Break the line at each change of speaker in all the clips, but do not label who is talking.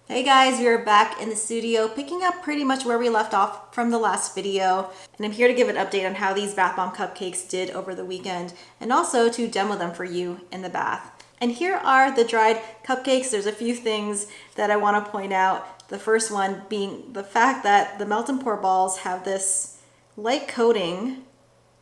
Hey guys, we are back in the studio picking up pretty much where we left off from the last video, and I'm here to give an update on how these bath bomb cupcakes did over the weekend and also to demo them for you in the bath. And here are the dried cupcakes. There's a few things that I want to point out. The first one being the fact that the melt and pour balls have this light coating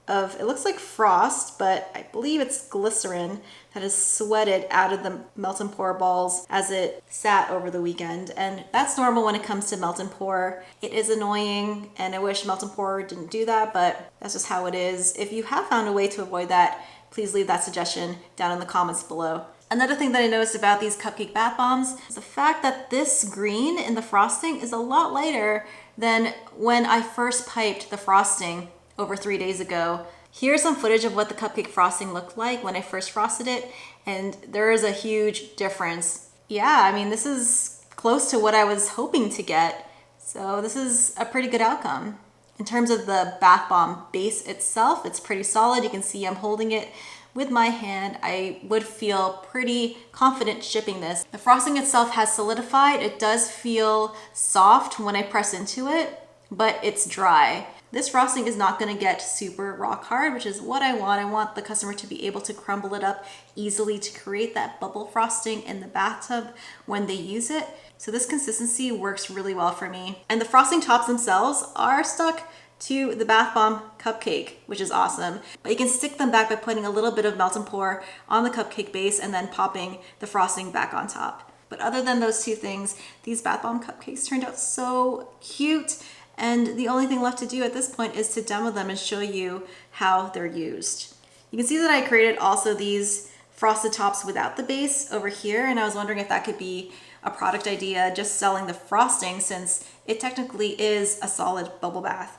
of, it looks like frost, but I believe it's glycerin that is sweated out of the melt and pour balls as it sat over the weekend. And that's normal when it comes to melt and pour. It is annoying, and I wish melt and pour didn't do that, but that's just how it is. If you have found a way to avoid that, please leave that suggestion down in the comments below. Another thing that I noticed about these cupcake bath bombs is the fact that this green in the frosting is a lot lighter than when I first piped the frosting over 3 days ago. Here's some footage of what the cupcake frosting looked like when I first frosted it, and there is a huge difference. Yeah, I mean, this is close to what I was hoping to get, so this is a pretty good outcome. In terms of the bath bomb base itself, it's pretty solid. You can see I'm holding it with my hand. I would feel pretty confident shipping this. The frosting itself has solidified. It does feel soft when I press into it, but it's dry. This frosting is not gonna get super rock hard, which is what I want. I want the customer to be able to crumble it up easily to create that bubble frosting in the bathtub when they use it. So this consistency works really well for me. And the frosting tops themselves are stuck to the bath bomb cupcake, which is awesome. But you can stick them back by putting a little bit of melt and pour on the cupcake base and then popping the frosting back on top. But other than those two things, these bath bomb cupcakes turned out so cute. And the only thing left to do at this point is to demo them and show you how they're used. You can see that I created also these frosted tops without the base over here, and I was wondering if that could be a product idea, just selling the frosting, since it technically is a solid bubble bath.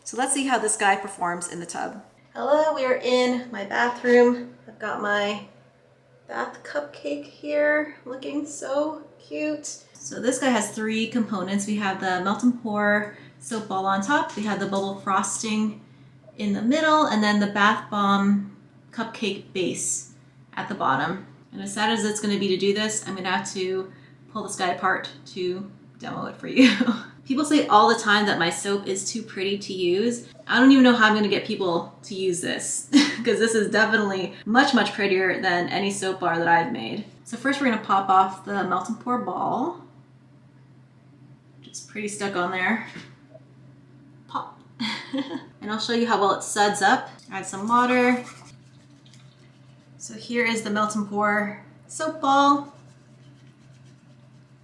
So let's see how this guy performs in the tub. Hello, we are in my bathroom. I've got my bath cupcake here, looking so cute. So this guy has three components. We have the melt and pour soap ball on top, we have the bubble frosting in the middle, and then the bath bomb cupcake base at the bottom. And as sad as it's going to be to do this, I'm going to have to pull this guy apart to demo it for you. People say all the time that my soap is too pretty to use. I don't even know how I'm going to get people to use this because this is definitely much, much prettier than any soap bar that I've made. So first we're going to pop off the melt and pour ball. Just pretty stuck on there. Pop. And I'll show you how well it suds up. Add some water. So here is the melt and pour soap ball.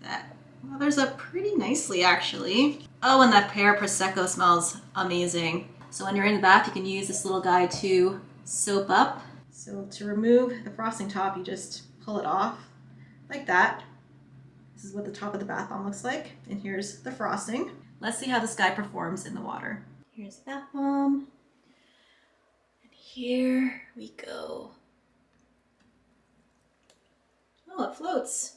That lathers up pretty nicely, actually. Oh, and that pear Prosecco smells amazing. So when you're in the bath, you can use this little guy to soap up. So to remove the frosting top, you just pull it off like that. This is what the top of the bath bomb looks like. And here's the frosting. Let's see how this guy performs in the water. Here's the bath bomb. And here we go. Oh, it floats.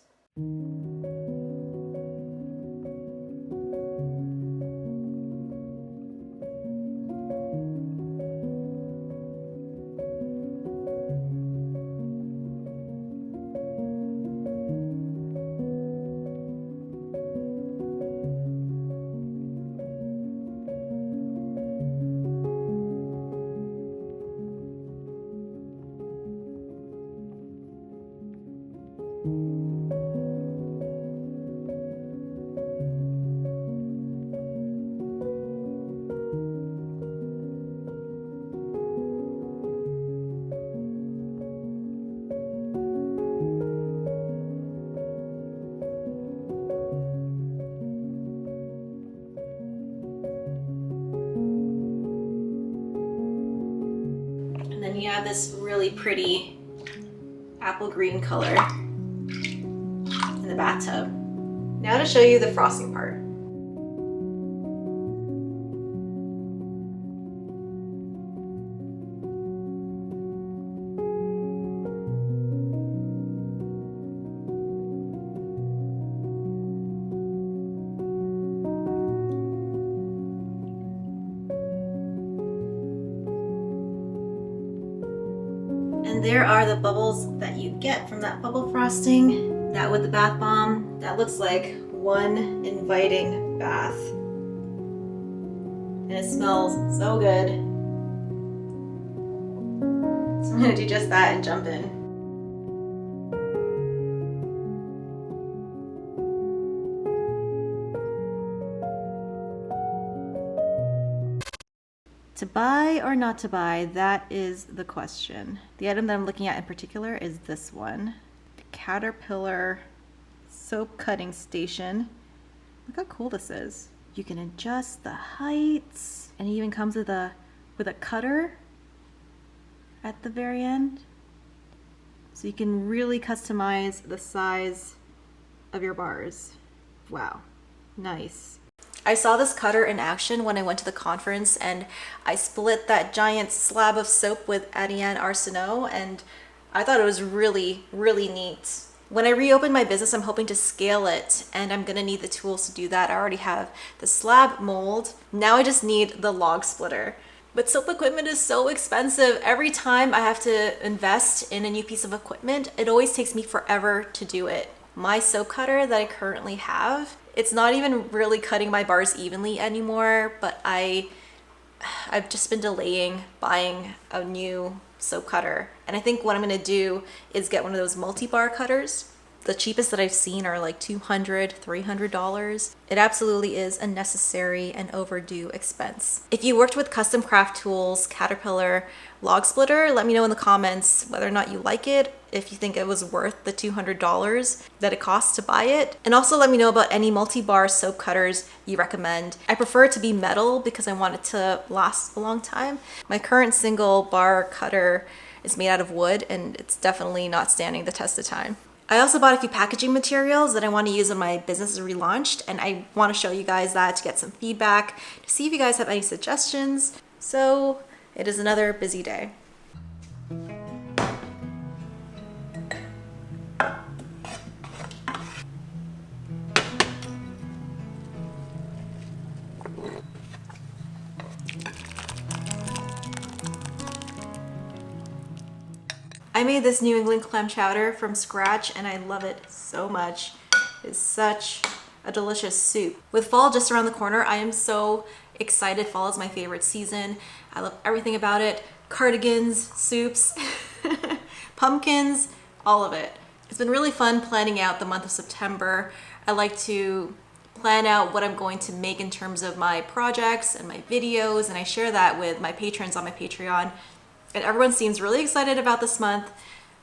And then you have this really pretty apple green color in the bathtub. Now to show you the frosting part. And there are the bubbles that you get from that bubble frosting. That with the bath bomb, that looks like one inviting bath. And it smells so good. So I'm gonna do just that and jump in. To buy or not to buy, that is the question. The item that I'm looking at in particular is this one. The Caterpillar soap cutting station. Look how cool this is. You can adjust the heights, and it even comes with a cutter at the very end. So you can really customize the size of your bars. Wow, nice. I saw this cutter in action when I went to the conference, and I split that giant slab of soap with Adiane Arsenault, and I thought it was really, really neat. When I reopen my business, I'm hoping to scale it, and I'm gonna need the tools to do that. I already have the slab mold. Now I just need the log splitter. But soap equipment is so expensive. Every time I have to invest in a new piece of equipment, it always takes me forever to do it. My soap cutter that I currently have, it's not even really cutting my bars evenly anymore, but I've just been delaying buying a new soap cutter. And I think what I'm gonna do is get one of those multi-bar cutters. The cheapest that I've seen are like $200, $300. It absolutely is a necessary and overdue expense. If you worked with custom craft tools, Caterpillar, log splitter, let me know in the comments whether or not you like it, if you think it was worth the $200 that it costs to buy it. And also let me know about any multi-bar soap cutters you recommend. I prefer it to be metal because I want it to last a long time. My current single bar cutter is made out of wood, and it's definitely not standing the test of time. I also bought a few packaging materials that I want to use when my business is relaunched, and I want to show you guys that to get some feedback, to see if you guys have any suggestions. So it is another busy day. I made this New England clam chowder from scratch, and I love it so much. It's such a delicious soup. With fall just around the corner, I am so excited. Fall is my favorite season. I love everything about it. Cardigans, soups, pumpkins, all of it. It's been really fun planning out the month of September. I like to plan out what I'm going to make in terms of my projects and my videos, and I share that with my patrons on my Patreon. And everyone seems really excited about this month,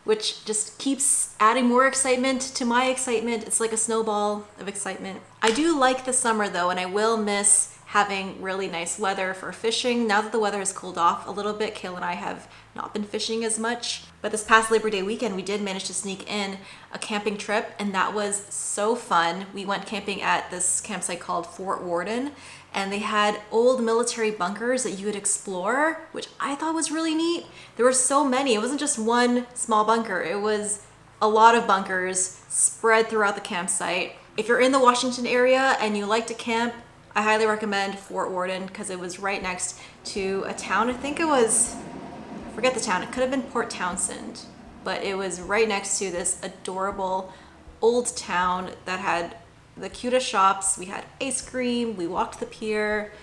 which just keeps adding more excitement to my excitement. It's like a snowball of excitement. I do like the summer though, and I will miss having really nice weather for fishing. Now that the weather has cooled off a little bit, Kayla and I have not been fishing as much. But this past Labor Day weekend, we did manage to sneak in a camping trip, and that was so fun. We went camping at this campsite called Fort Worden, and they had old military bunkers that you could explore, which I thought was really neat. There were so many. It wasn't just one small bunker. It was a lot of bunkers spread throughout the campsite. If you're in the Washington area and you like to camp, I highly recommend Fort Worden because it was right next to a town. I think it was, I forget the town. It could have been Port Townsend, but it was right next to this adorable old town that had the cutest shops. We had ice cream, we walked the pier.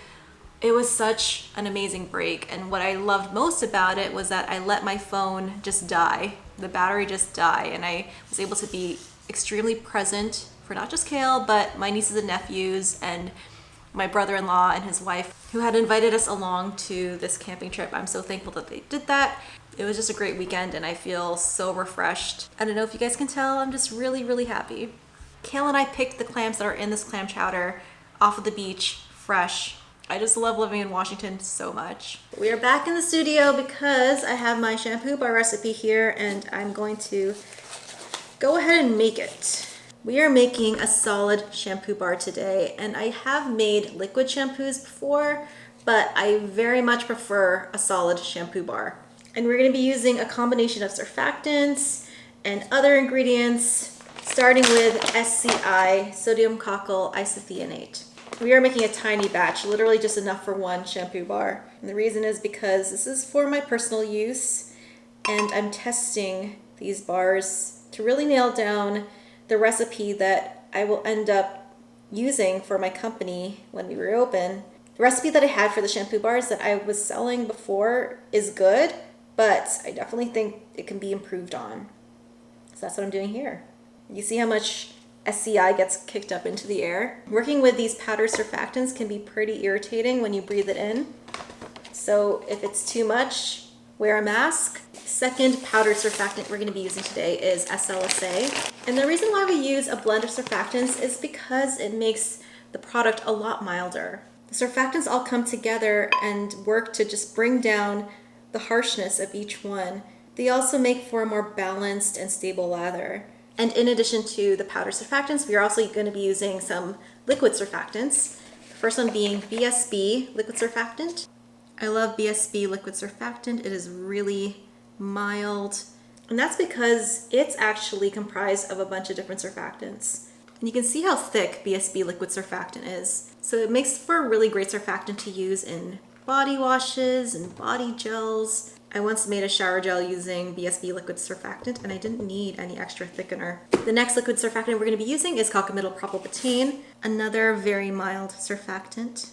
It was such an amazing break, and what I loved most about it was that I let my phone just die, the battery just die, and I was able to be extremely present for not just Kale, but my nieces and nephews and my brother-in-law and his wife who had invited us along to this camping trip. I'm so thankful that they did that. It was just a great weekend, and I feel so refreshed. I don't know if you guys can tell, I'm just really, really happy. Kale and I picked the clams that are in this clam chowder off of the beach, fresh. I just love living in Washington so much. We are back in the studio because I have my shampoo bar recipe here, and I'm going to go ahead and make it. We are making a solid shampoo bar today, and I have made liquid shampoos before, but I very much prefer a solid shampoo bar. And we're going to be using a combination of surfactants and other ingredients, starting with SCI, sodium coccol isethionate. We are making a tiny batch, literally just enough for one shampoo bar. And the reason is because this is for my personal use, and I'm testing these bars to really nail down the recipe that I will end up using for my company when we reopen. The recipe that I had for the shampoo bars that I was selling before is good, but I definitely think it can be improved on. So that's what I'm doing here. You see how much SCI gets kicked up into the air? Working with these powder surfactants can be pretty irritating when you breathe it in. So if it's too much, wear a mask. Second powder surfactant we're going to be using today is SLSA. And the reason why we use a blend of surfactants is because it makes the product a lot milder. The surfactants all come together and work to just bring down the harshness of each one. They also make for a more balanced and stable lather. And in addition to the powder surfactants, we are also going to be using some liquid surfactants. The first one being BSB liquid surfactant. I love BSB liquid surfactant. It is really mild. And that's because it's actually comprised of a bunch of different surfactants. And you can see how thick BSB liquid surfactant is. So it makes for a really great surfactant to use in body washes and body gels. I once made a shower gel using BSB liquid surfactant and I didn't need any extra thickener. The next liquid surfactant we're going to be using is concomital-propylbutane, another very mild surfactant.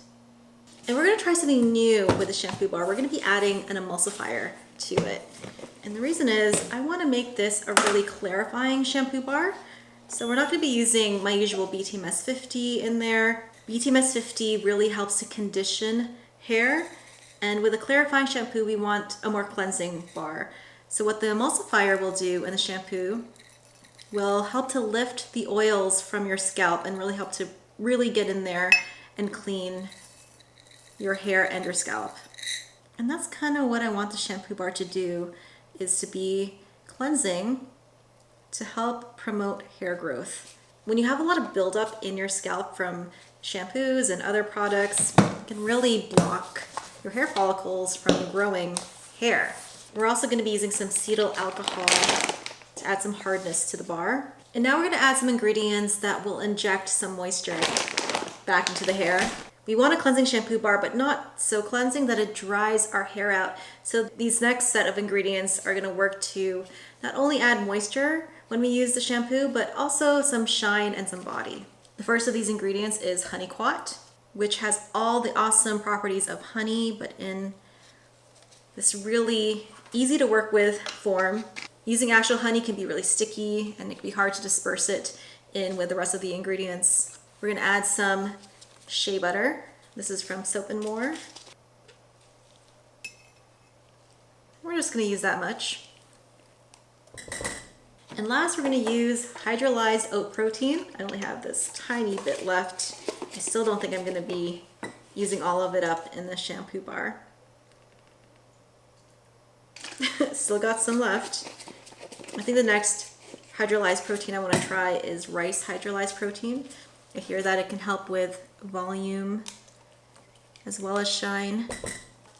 And we're going to try something new with the shampoo bar. We're going to be adding an emulsifier to it. And the reason is I want to make this a really clarifying shampoo bar. So we're not going to be using my usual BTMS 50 in there. BTMS 50 really helps to condition hair. And with a clarifying shampoo, we want a more cleansing bar. So what the emulsifier will do in the shampoo will help to lift the oils from your scalp and really help to really get in there and clean your hair and your scalp. And that's kind of what I want the shampoo bar to do, is to be cleansing to help promote hair growth. When you have a lot of buildup in your scalp from shampoos and other products, it can really block your hair follicles from growing hair. We're also going to be using some cetyl alcohol to add some hardness to the bar. And now we're going to add some ingredients that will inject some moisture back into the hair. We want a cleansing shampoo bar, but not so cleansing that it dries our hair out. So these next set of ingredients are going to work to not only add moisture when we use the shampoo, but also some shine and some body. The first of these ingredients is honey quat, which has all the awesome properties of honey, but in this really easy to work with form. Using actual honey can be really sticky and it can be hard to disperse it in with the rest of the ingredients. We're going to add some shea butter. This is from Soap & More. We're just going to use that much. And last, we're going to use hydrolyzed oat protein. I only have this tiny bit left. I still don't think I'm going to be using all of it up in the shampoo bar. Still got some left. I think the next hydrolyzed protein I want to try is rice hydrolyzed protein. I hear that it can help with volume as well as shine.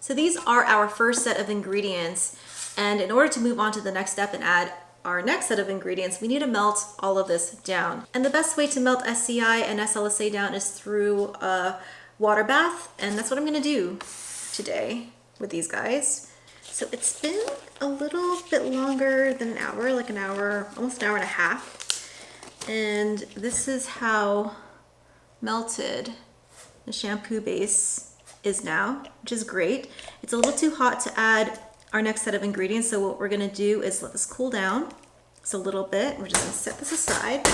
So these are our first set of ingredients. And in order to move on to the next step and add our next set of ingredients, we need to melt all of this down. And the best way to melt SCI and SLSA down is through a water bath. And that's what I'm going to do today with these guys. So it's been a little bit longer than an hour, like an hour, almost an hour and a half. And this is how melted the shampoo base is now, which is great. It's a little too hot to add our next set of ingredients, so what we're going to do is let this cool down just a little bit. We're just going to set this aside.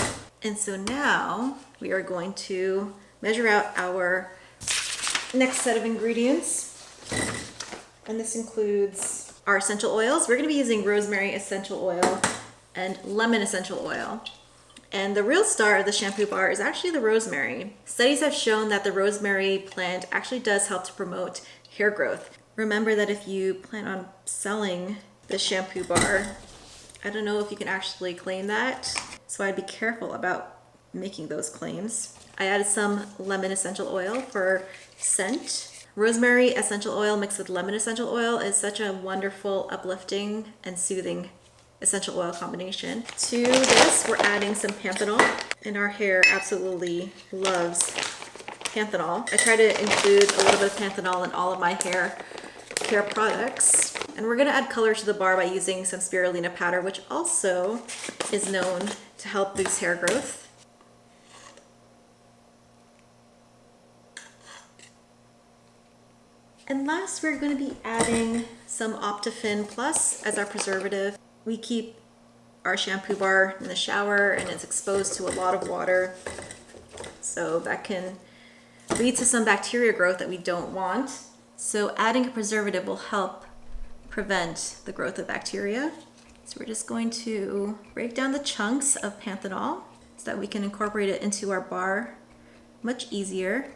And so now we are going to measure out our next set of ingredients. And this includes our essential oils. We're going to be using rosemary essential oil and lemon essential oil. And the real star of the shampoo bar is actually the rosemary. Studies have shown that the rosemary plant actually does help to promote hair growth. Remember that if you plan on selling the shampoo bar, I don't know if you can actually claim that. So I'd be careful about making those claims. I added some lemon essential oil for scent. Rosemary essential oil mixed with lemon essential oil is such a wonderful, uplifting, and soothing essential oil combination. To this, we're adding some panthenol, and our hair absolutely loves panthenol. I try to include a little bit of panthenol in all of my hair care products. And we're going to add color to the bar by using some spirulina powder, which also is known to help boost hair growth. And last, we're going to be adding some Optifin Plus as our preservative. We keep our shampoo bar in the shower and it's exposed to a lot of water, so that can lead to some bacteria growth that we don't want. So adding a preservative will help prevent the growth of bacteria. So we're just going to break down the chunks of panthenol so that we can incorporate it into our bar much easier.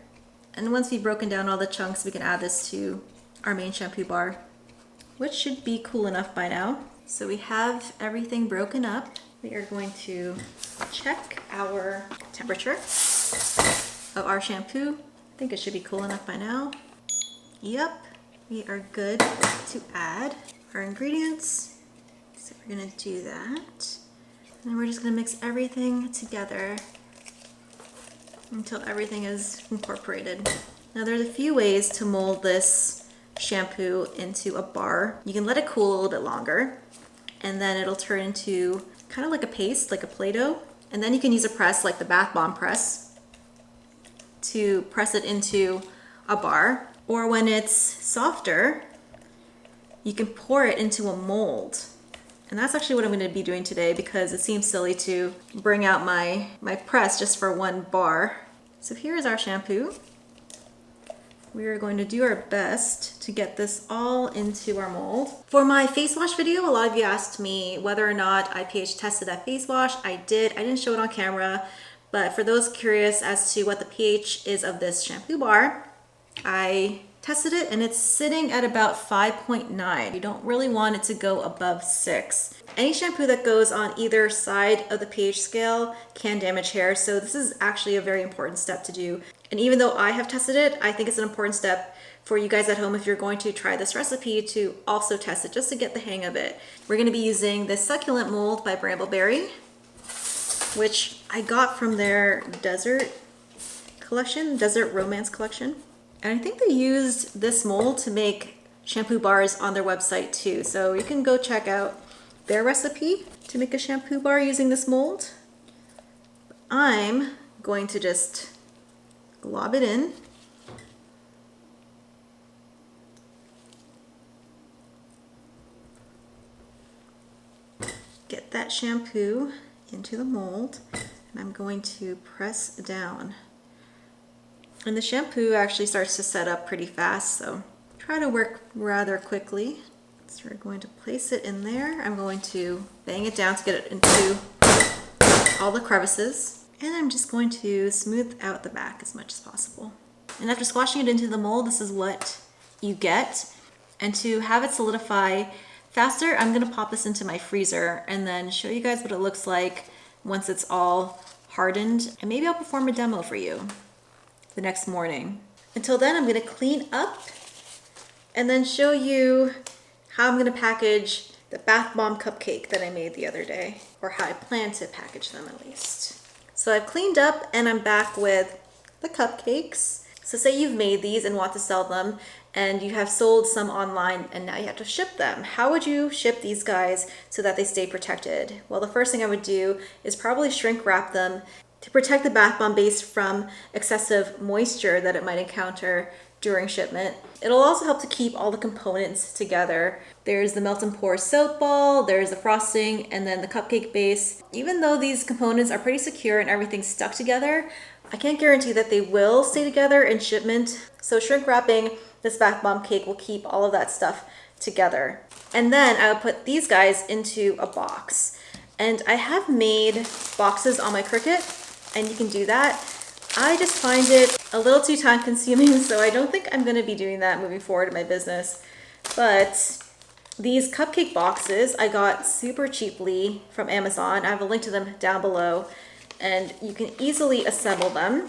And once we've broken down all the chunks, we can add this to our main shampoo bar, which should be cool enough by now. So we have everything broken up. We are going to check our temperature of our shampoo. I think it should be cool enough by now. Yep, we are good to add our ingredients. So we're gonna do that. And then we're just gonna mix everything together until everything is incorporated. Now there's a few ways to mold this shampoo into a bar. You can let it cool a little bit longer, and then it'll turn into kind of like a paste, like a Play-Doh. And then you can use a press like the bath bomb press to press it into a bar. Or when it's softer, you can pour it into a mold. And that's actually what I'm going to be doing today, because it seems silly to bring out my press just for one bar. So here is our shampoo. We are going to do our best to get this all into our mold. For my face wash video, a lot of you asked me whether or not I pH tested that face wash. I did. I didn't show it on camera, but for those curious as to what the pH is of this shampoo bar, I tested it and it's sitting at about 5.9. You don't really want it to go above 6. Any shampoo that goes on either side of the pH scale can damage hair, so this is actually a very important step to do. And even though I have tested it, I think it's an important step for you guys at home if you're going to try this recipe to also test it just to get the hang of it. We're going to be using this succulent mold by Bramble Berry, which I got from their Desert Romance collection. And I think they used this mold to make shampoo bars on their website too. So you can go check out their recipe to make a shampoo bar using this mold. I'm going to just glob it in. Get that shampoo into the mold, and I'm going to press down. And the shampoo actually starts to set up pretty fast, so try to work rather quickly. So we're going to place it in there. I'm going to bang it down to get it into all the crevices. And I'm just going to smooth out the back as much as possible. And after squashing it into the mold, this is what you get. And to have it solidify faster, I'm gonna pop this into my freezer and then show you guys what it looks like once it's all hardened. And maybe I'll perform a demo for you the next morning. Until then, I'm gonna clean up and then show you how I'm gonna package the bath bomb cupcake that I made the other day, or how I plan to package them at least. So I've cleaned up and I'm back with the cupcakes. So say you've made these and want to sell them, and you have sold some online and now you have to ship them. How would you ship these guys so that they stay protected? Well, the first thing I would do is probably shrink wrap them to protect the bath bomb base from excessive moisture that it might encounter during shipment. It'll also help to keep all the components together. There's the melt and pour soap ball, there's the frosting, and then the cupcake base. Even though these components are pretty secure and everything's stuck together, I can't guarantee that they will stay together in shipment. So shrink wrapping this bath bomb cake will keep all of that stuff together. And then I would put these guys into a box. And I have made boxes on my Cricut, and you can do that. I just find it a little too time consuming, so I don't think I'm gonna be doing that moving forward in my business. But these cupcake boxes I got super cheaply from Amazon. I have a link to them down below, and you can easily assemble them.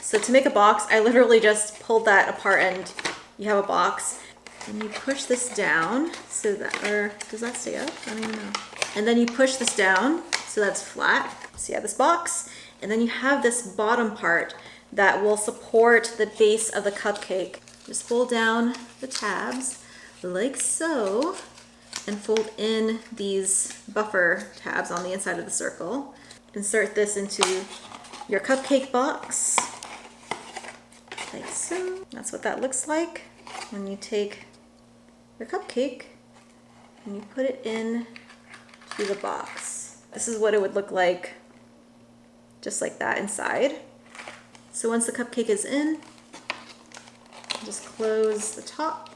So to make a box, I literally just pulled that apart and you have a box. And you push this down so that, or does that stay up? I don't even know. And then you push this down so that's flat. So you have this box, and then you have this bottom part that will support the base of the cupcake. Just fold down the tabs like so, and fold in these buffer tabs on the inside of the circle. Insert this into your cupcake box, like so. That's what that looks like. when you take your cupcake and you put it in to the box. This is what it would look like, just like that inside. So once the cupcake is in, just close the top,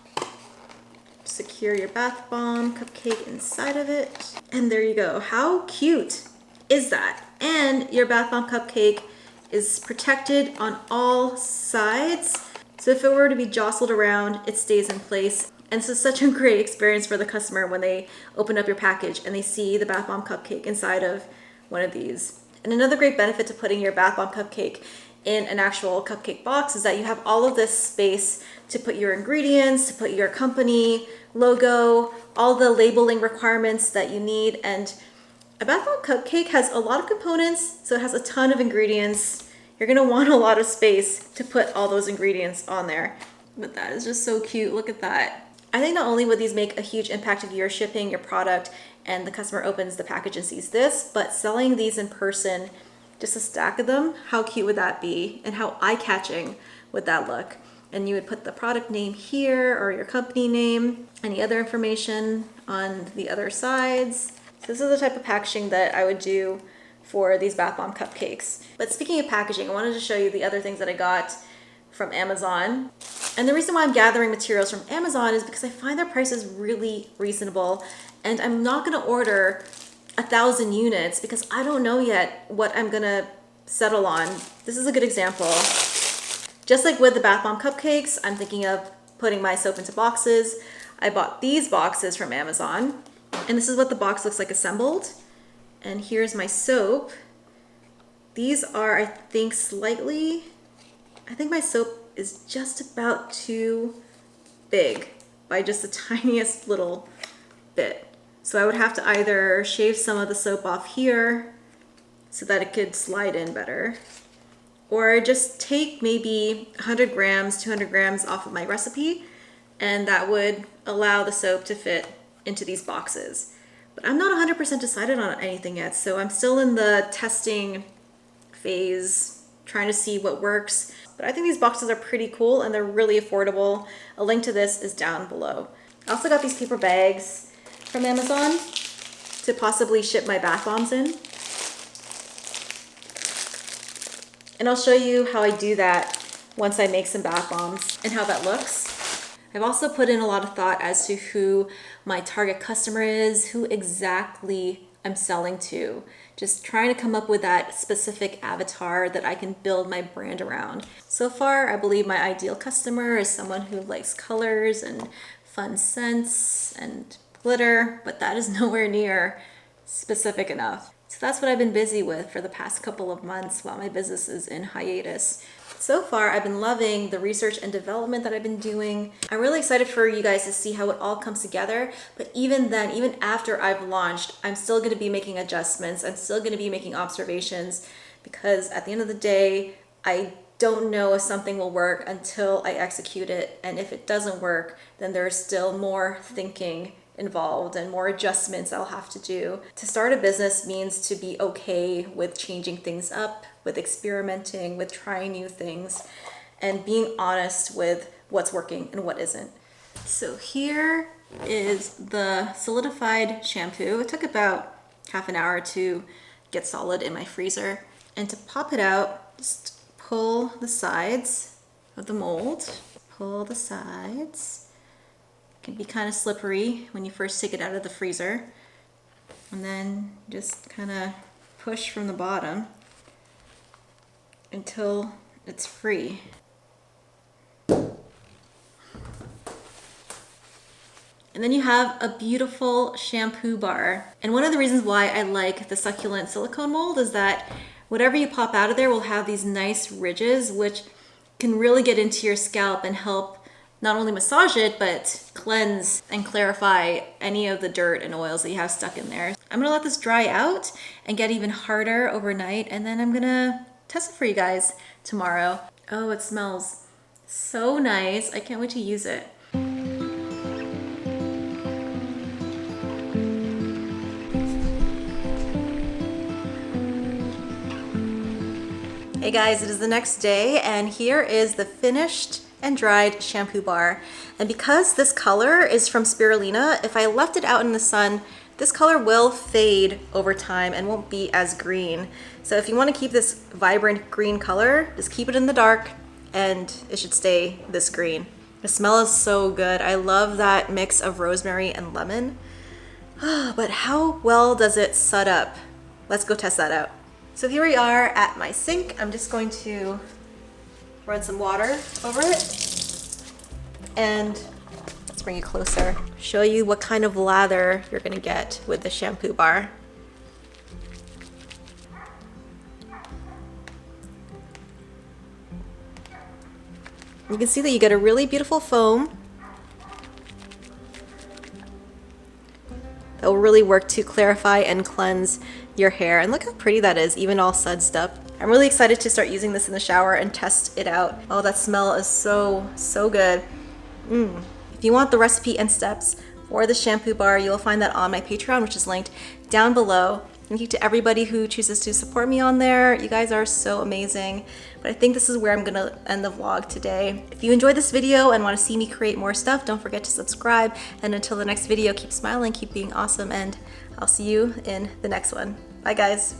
secure your bath bomb cupcake inside of it, and there you go. How cute is that? And your bath bomb cupcake is protected on all sides. So if it were to be jostled around, it stays in place. And this is such a great experience for the customer when they open up your package and they see the bath bomb cupcake inside of one of these. And another great benefit to putting your bath bomb cupcake in an actual cupcake box is that you have all of this space to put your ingredients, to put your company logo, all the labeling requirements that you need. And a bath bomb cupcake has a lot of components, so it has a ton of ingredients. You're gonna want a lot of space to put all those ingredients on there. But that is just so cute, look at that. I think not only would these make a huge impact if you're shipping your product and the customer opens the package and sees this, but selling these in person, just a stack of them, how cute would that be? And how eye-catching would that look? And you would put the product name here or your company name, any other information on the other sides. So this is the type of packaging that I would do for these bath bomb cupcakes. But speaking of packaging, I wanted to show you the other things that I got from Amazon. And the reason why I'm gathering materials from Amazon is because I find their prices really reasonable, and I'm not gonna order 1,000 units because I don't know yet what I'm gonna settle on. This is a good example. Just like with the bath bomb cupcakes, I'm thinking of putting my soap into boxes. I bought these boxes from Amazon, and this is what the box looks like assembled. And here's my soap. These are, I think my soap is just about too big by just the tiniest little bit. So I would have to either shave some of the soap off here so that it could slide in better, or just take maybe 100 grams, 200 grams off of my recipe, and that would allow the soap to fit into these boxes. But I'm not 100% decided on anything yet, so I'm still in the testing phase, trying to see what works. But I think these boxes are pretty cool and they're really affordable. A link to this is down below. I also got these paper bags from Amazon to possibly ship my bath bombs in. And I'll show you how I do that once I make some bath bombs and how that looks. I've also put in a lot of thought as to who my target customer is, who exactly I'm selling to. Just trying to come up with that specific avatar that I can build my brand around. So far, I believe my ideal customer is someone who likes colors and fun scents and glitter, but that is nowhere near specific enough. So that's what I've been busy with for the past couple of months while my business is in hiatus. So far, I've been loving the research and development that I've been doing. I'm really excited for you guys to see how it all comes together. But even then, even after I've launched, I'm still gonna be making adjustments. I'm still gonna be making observations because at the end of the day, I don't know if something will work until I execute it. And if it doesn't work, then there's still more thinking involved and more adjustments I'll have to do. To start a business means to be okay with changing things up, with experimenting, with trying new things, and being honest with what's working and what isn't. So here is the solidified shampoo. It took about half an hour to get solid in my freezer. And to pop it out, just pull the sides of the mold, pull the sides. It can be kind of slippery when you first take it out of the freezer. And then just kind of push from the bottom until it's free. And then you have a beautiful shampoo bar. And one of the reasons why I like the succulent silicone mold is that whatever you pop out of there will have these nice ridges, which can really get into your scalp and help not only massage it, but cleanse and clarify any of the dirt and oils that you have stuck in there. I'm gonna let this dry out and get even harder overnight, and then I'm gonna test it for you guys tomorrow. Oh, it smells so nice. I can't wait to use it. Hey guys, it is the next day, and here is the finished and dried shampoo bar. And because this color is from spirulina, if I left it out in the sun, this color will fade over time and won't be as green. So if you want to keep this vibrant green color, just keep it in the dark and it should stay this green. The smell is so good. I love that mix of rosemary and lemon. But how well does it set up? Let's go test that out. So here we are at my sink. I'm just going to run some water over it. And let's bring it closer. Show you what kind of lather you're gonna get with the shampoo bar. You can see that you get a really beautiful foam that will really work to clarify and cleanse your hair. And look how pretty that is, even all sudsed up. I'm really excited to start using this in the shower and test it out. Oh, that smell is so good. If you want the recipe and steps for the shampoo bar, you'll find that on my Patreon, which is linked down below. Thank you to everybody who chooses to support me on there. You guys are so amazing. But I think this is where I'm gonna end the vlog today. If you enjoyed this video and want to see me create more stuff, don't forget to subscribe. And until the next video, keep smiling, keep being awesome, and I'll see you in the next one. Bye guys.